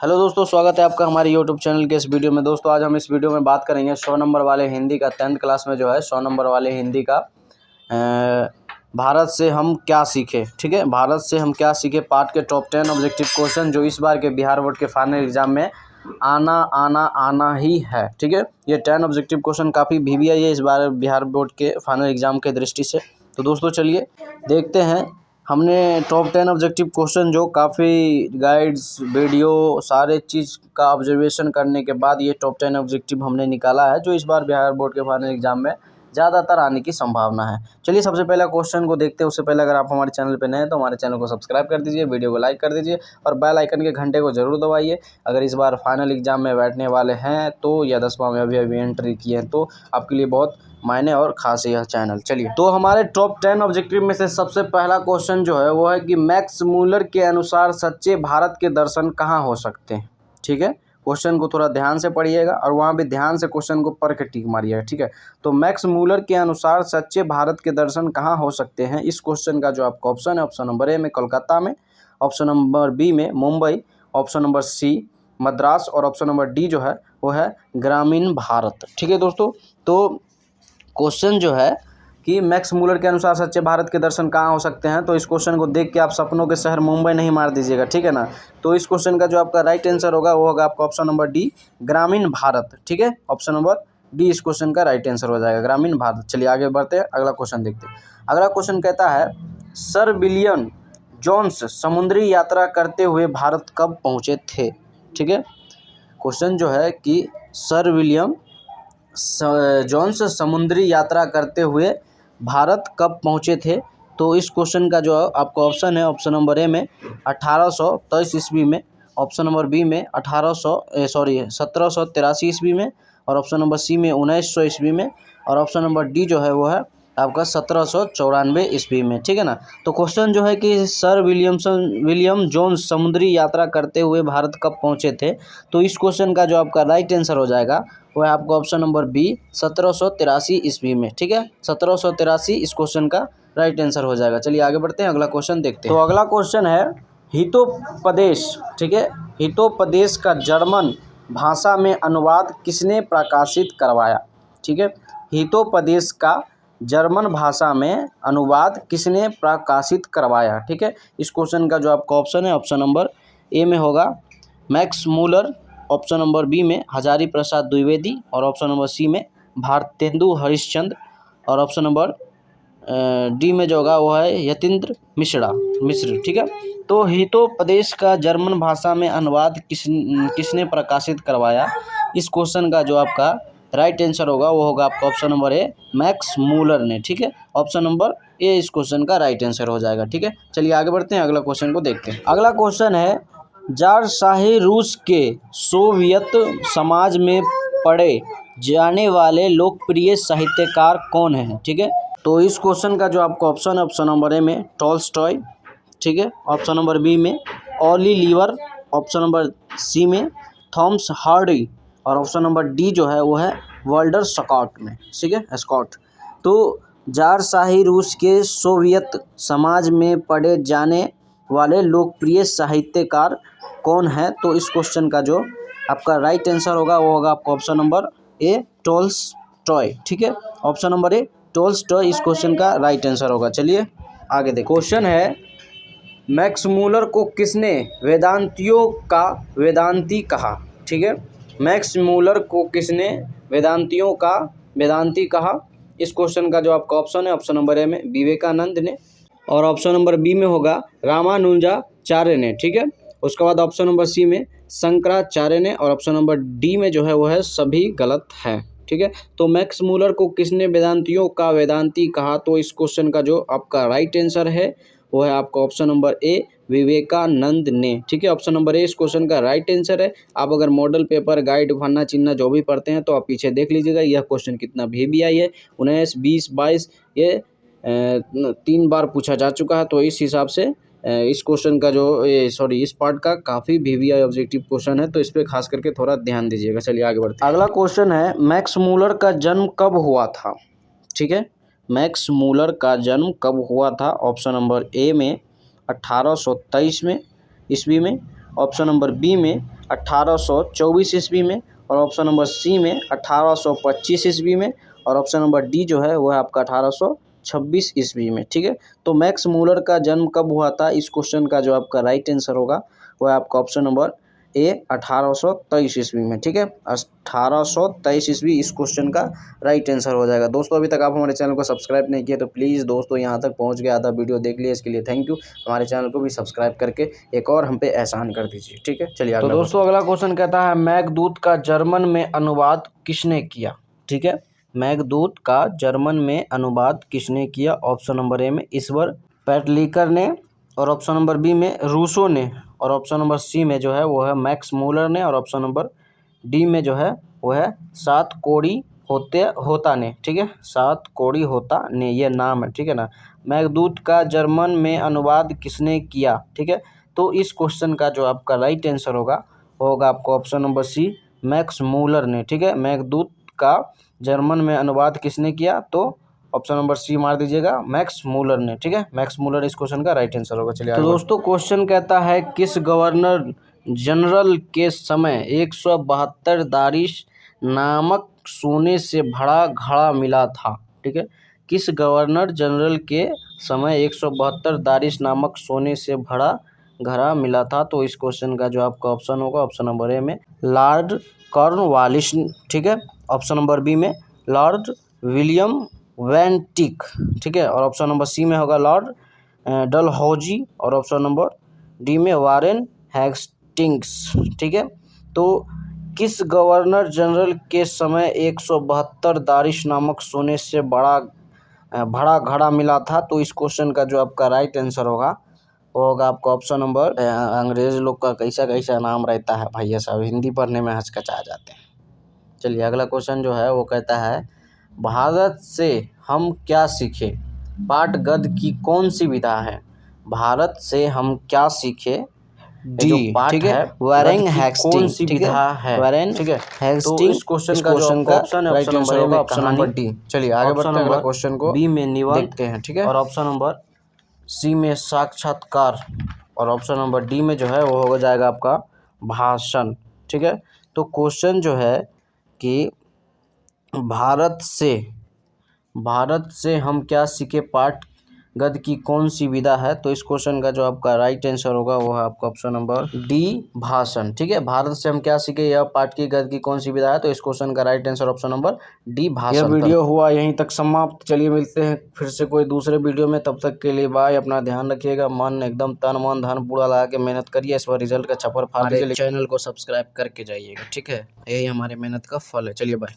Hello दोस्तों, स्वागत है आपका हमारे यूट्यूब चैनल के इस वीडियो में। दोस्तों आज हम इस वीडियो में बात करेंगे 100 नंबर वाले हिंदी का 10th क्लास में जो है 100 नंबर वाले हिंदी का भारत से हम क्या सीखे। ठीक है, भारत से हम क्या सीखे पार्ट के टॉप 10 ऑब्जेक्टिव क्वेश्चन जो इस बार के बिहार बोर्ड के फाइनल एग्जाम में आना ही है। ठीक है, ये 10 ऑब्जेक्टिव क्वेश्चन काफ़ी VVI है इस बार बिहार बोर्ड के फाइनल एग्जाम के दृष्टि से। तो दोस्तों चलिए देखते हैं, हमने टॉप 10 ऑब्जेक्टिव क्वेश्चन जो काफ़ी गाइड्स वीडियो सारे चीज़ का ऑब्जर्वेशन करने के बाद ये टॉप 10 ऑब्जेक्टिव हमने निकाला है जो इस बार बिहार बोर्ड के फाइनल एग्जाम में ज़्यादातर आने की संभावना है। चलिए सबसे पहला क्वेश्चन को देखते हैं। उससे पहले अगर आप हमारे चैनल पर नए हैं तो हमारे चैनल को सब्सक्राइब कर दीजिए, वीडियो को लाइक कर दीजिए और बेल आइकन के घंटे को जरूर दबाइए। अगर इस बार फाइनल एग्जाम में बैठने वाले हैं तो या 10वां में अभी एंट्री किए हैं तो आपके लिए बहुत मायने और ख़ास है यह चैनल। चलिए तो हमारे टॉप 10 ऑब्जेक्टिव में से सबसे पहला क्वेश्चन जो है वो है कि मैक्स मूलर के अनुसार सच्चे भारत के दर्शन कहाँ हो सकते हैं। ठीक है, क्वेश्चन को थोड़ा ध्यान से पढ़िएगा और वहाँ भी ध्यान से क्वेश्चन को पढ़ के टिक मारिएगा। ठीक है, तो मैक्स मूलर के अनुसार सच्चे भारत के दर्शन कहाँ हो सकते हैं, इस क्वेश्चन का जो आपका ऑप्शन है, ऑप्शन नंबर ए में कोलकाता में, ऑप्शन नंबर बी में Mumbai, option number C Madras और ऑप्शन नंबर डी जो है वो है ग्रामीण भारत। ठीक है दोस्तों, तो क्वेश्चन जो है कि मैक्स मूलर के अनुसार सच्चे भारत के दर्शन कहाँ हो सकते हैं, तो इस क्वेश्चन को देख के आप सपनों के शहर मुंबई नहीं मार दीजिएगा। ठीक है ना, तो इस क्वेश्चन का जो आपका राइट आंसर होगा वो होगा आपका ऑप्शन नंबर डी ग्रामीण भारत। ठीक है, ऑप्शन नंबर डी इस क्वेश्चन का राइट आंसर हो जाएगा ग्रामीण भारत। चलिए आगे बढ़ते हैं, अगला क्वेश्चन देखते हैं। अगला क्वेश्चन कहता है सर विलियम जोन्स समुद्री यात्रा करते हुए भारत कब पहुँचे थे। ठीक है, क्वेश्चन जो है कि सर विलियम जोन्स समुद्री यात्रा करते हुए भारत कब पहुँचे थे, तो इस क्वेश्चन का जो आपका ऑप्शन है, ऑप्शन नंबर ए में 1823 ईस्वी में, ऑप्शन नंबर बी में 1783 ईस्वी में और ऑप्शन नंबर सी में 1900 ईस्वी में और ऑप्शन नंबर डी जो है वो है आपका 1794 ईस्वी में। ठीक है ना, तो क्वेश्चन जो है कि सर विलियम जोन्स समुद्री यात्रा करते हुए भारत कब पहुंचे थे, तो इस क्वेश्चन का जो आपका राइट आंसर हो जाएगा वो है आपका ऑप्शन नंबर बी 1783 ईस्वी में। ठीक है, 1783 इस क्वेश्चन का राइट आंसर हो जाएगा। चलिए आगे बढ़ते हैं, अगला क्वेश्चन देखते हैं। तो अगला क्वेश्चन है हितोपदेश। ठीक है, हितोपदेश का जर्मन भाषा में अनुवाद किसने प्रकाशित करवाया। ठीक है, हितोपदेश का जर्मन भाषा में अनुवाद किसने प्रकाशित करवाया। ठीक है, इस क्वेश्चन का जो आपका ऑप्शन है, ऑप्शन नंबर ए में होगा Max Muller, option number B में हजारी प्रसाद द्विवेदी और ऑप्शन नंबर सी में भारतेंदु हरिश्चंद्र और ऑप्शन नंबर डी में जो होगा वो है यतीन्द्र मिश्र। ठीक है, तो हितोपदेश का जर्मन भाषा में अनुवाद किसने प्रकाशित करवाया, इस क्वेश्चन का जो आपका राइट आंसर होगा वो होगा आपका option number A max Muller ने। ठीक है, ऑप्शन नंबर ए इस क्वेश्चन का राइट आंसर हो जाएगा। ठीक है, चलिए आगे बढ़ते हैं, अगला क्वेश्चन को देखते हैं। अगला क्वेश्चन है ज़ारशाही रूस के सोवियत समाज में पढ़े जाने वाले लोकप्रिय साहित्यकार कौन हैं। ठीक है, तो इस क्वेश्चन का जो आपका ऑप्शन है, ऑप्शन नंबर ए में टॉल्स्टॉय। ठीक है, ऑप्शन नंबर बी में ओलिवर, ऑप्शन नंबर सी में थॉमस हार्डी और ऑप्शन नंबर डी जो है वो है वाल्टर स्कॉट में। ठीक है, स्कॉट। तो ज़ारशाही रूस के सोवियत समाज में पढ़े जाने वाले लोकप्रिय साहित्यकार कौन है, तो इस क्वेश्चन का जो आपका राइट आंसर होगा वो होगा आपका ऑप्शन नंबर ए टॉल्स्टॉय। ठीक है, ऑप्शन नंबर ए टॉल्स्टॉय इस क्वेश्चन का राइट आंसर होगा। चलिए आगे देखो, क्वेश्चन है मैक्स मूलर को किसने वेदांतियों का वेदांती कहा। ठीक है, मैक्स मूलर को किसने वेदांतियों का वेदांती कहा, इस क्वेश्चन का जो आपका ऑप्शन है, ऑप्शन नंबर ए में विवेकानंद ने और ऑप्शन नंबर बी में होगा रामानुजाचार्य ने। ठीक है, उसके बाद ऑप्शन नंबर सी में शंकराचार्य ने और ऑप्शन नंबर डी में जो है वो है सभी गलत है। ठीक है, तो मैक्स मूलर को किसने वेदांतियों का वेदांती कहा, तो इस क्वेश्चन का जो आपका राइट आंसर है वो है आपका ऑप्शन नंबर ए विवेकानंद ने। ठीक है, ऑप्शन नंबर ए इस क्वेश्चन का राइट आंसर है। आप अगर मॉडल पेपर गाइड फन्ना चिन्ह जो भी पढ़ते हैं तो आप पीछे देख लीजिएगा यह क्वेश्चन कितना VVI है, 19, 20, 22 ये 3 बार पूछा जा चुका है। तो इस हिसाब से इस क्वेश्चन का जो इस पार्ट का काफ़ी VVI ऑब्जेक्टिव क्वेश्चन है, तो इस पर खास करके थोड़ा ध्यान दीजिएगा। चलिए आगे बढ़ते हैं। अगला क्वेश्चन है मैक्स मूलर का जन्म कब हुआ था। ठीक है, मैक्स मूलर का जन्म कब हुआ था, ऑप्शन नंबर ए में 1823 में ईस्वी में, ऑप्शन नंबर बी में 1824 ईस्वी में, और ऑप्शन नंबर सी में 1825 ईस्वी में, और ऑप्शन नंबर डी जो है वो है आपका 1826 ईस्वी में। ठीक है, तो मैक्स मूलर का जन्म कब हुआ था, इस क्वेश्चन का जो आपका राइट आंसर होगा वो है आपका ऑप्शन नंबर ए 1823 ईस्वी में। ठीक है, 1823 ईस्वी इस क्वेश्चन का राइट आंसर हो जाएगा। दोस्तों अभी तक आप हमारे चैनल को सब्सक्राइब नहीं किए तो प्लीज़ दोस्तों यहाँ तक पहुँच गया, आधा वीडियो देख लिया, इसके लिए थैंक यू। हमारे चैनल को भी सब्सक्राइब करके एक और हम पे एहसान कर दीजिए। ठीक है, चलिए तो दोस्तों अगला क्वेश्चन कहता है मेघदूत का जर्मन में अनुवाद किसने किया। ठीक है, मेघदूत का जर्मन में अनुवाद किसने किया। ऑप्शन नंबर ए में ईश्वर पेटलिकर ने, और ऑप्शन नंबर बी में रूसो ने, और ऑप्शन नंबर सी में जो है वो है मैक्स मूलर ने, और ऑप्शन नंबर डी में जो है वो है सात कोड़ी होता ने। ठीक है, सात कोड़ी होता ने ये नाम है। ठीक है ना, मेघदूत का जर्मन में अनुवाद किसने किया। ठीक है, तो इस क्वेश्चन का जो आपका राइट आंसर होगा आपको option number C Max Muller ने। ठीक है, मेघदूत का जर्मन में अनुवाद किसने किया, तो ऑप्शन नंबर सी मार दीजिएगा, मैक्स मूलर ने। ठीक है, मैक्स मूलर इस क्वेश्चन का राइट आंसर होगा। चलिए तो दोस्तों क्वेश्चन कहता है किस गवर्नर जनरल के समय 172 दारिश नामक सोने से भरा घड़ा मिला था। ठीक है, किस गवर्नर जनरल के समय 172 दारिश नामक सोने से भरा घड़ा मिला था, तो इस क्वेश्चन का जो आपका ऑप्शन होगा ऑप्शन नंबर ए में लॉर्ड कॉर्नवालिस। ठीक है, ऑप्शन नंबर बी में लॉर्ड विलियम वेंटिक। ठीक है, और ऑप्शन नंबर सी में होगा लॉर्ड डलहौजी, और ऑप्शन नंबर डी में वारेन हेस्टिंग्स। ठीक है, तो किस गवर्नर जनरल के समय 172 दारिश नामक सोने से भरा घड़ा मिला था, तो इस क्वेश्चन का जो आपका राइट आंसर होगा वो होगा आपका ऑप्शन नंबर, अंग्रेज लोग का कैसा कैसा नाम रहता है भैया साहब, हिंदी पढ़ने में हचकचा जाते हैं। चलिए अगला क्वेश्चन जो है वो कहता है भारत से हम क्या सीखे, पाठ गद्य की कौन सी विधा है। भारत से हम क्या सीखे डी, ठीक है, वारेन हेस्टिंग कौन सी विधा है, वारेन ठीक है हेस्टिंग। तो इस क्वेश्चन का जो ऑप्शन है राइट आंसर होगा ऑप्शन नंबर डी। चलिए आगे बढ़ते हैं, अगला क्वेश्चन को बी में निबंध देखते हैं। ठीक है, और ऑप्शन नंबर सी में साक्षात्कार, और ऑप्शन नंबर डी में जो है वो हो जाएगा आपका भाषण। ठीक है, तो क्वेश्चन जो है कि भारत से हम क्या सीखे, पाठ गद्य की कौन सी विधा है, तो इस क्वेश्चन का जो आपका राइट आंसर होगा वो है आपका ऑप्शन नंबर डी भाषण। ठीक है, भारत से हम क्या सीखे या पाठ की गद्य की कौन सी विधा है, तो इस क्वेश्चन का right answer option number D भाषण। यह वीडियो हुआ यहीं तक समाप्त। चलिए मिलते हैं फिर से कोई दूसरे वीडियो में, तब तक के लिए बाय। अपना ध्यान रखिएगा, मन एकदम तन मन धन पूरा लगा के मेहनत करिए, इस बार रिजल्ट का छप्पर फाड़ लीजिए, चैनल को सब्सक्राइब करके जाइएगा। ठीक है, यही हमारे मेहनत का फल है। चलिए बाय।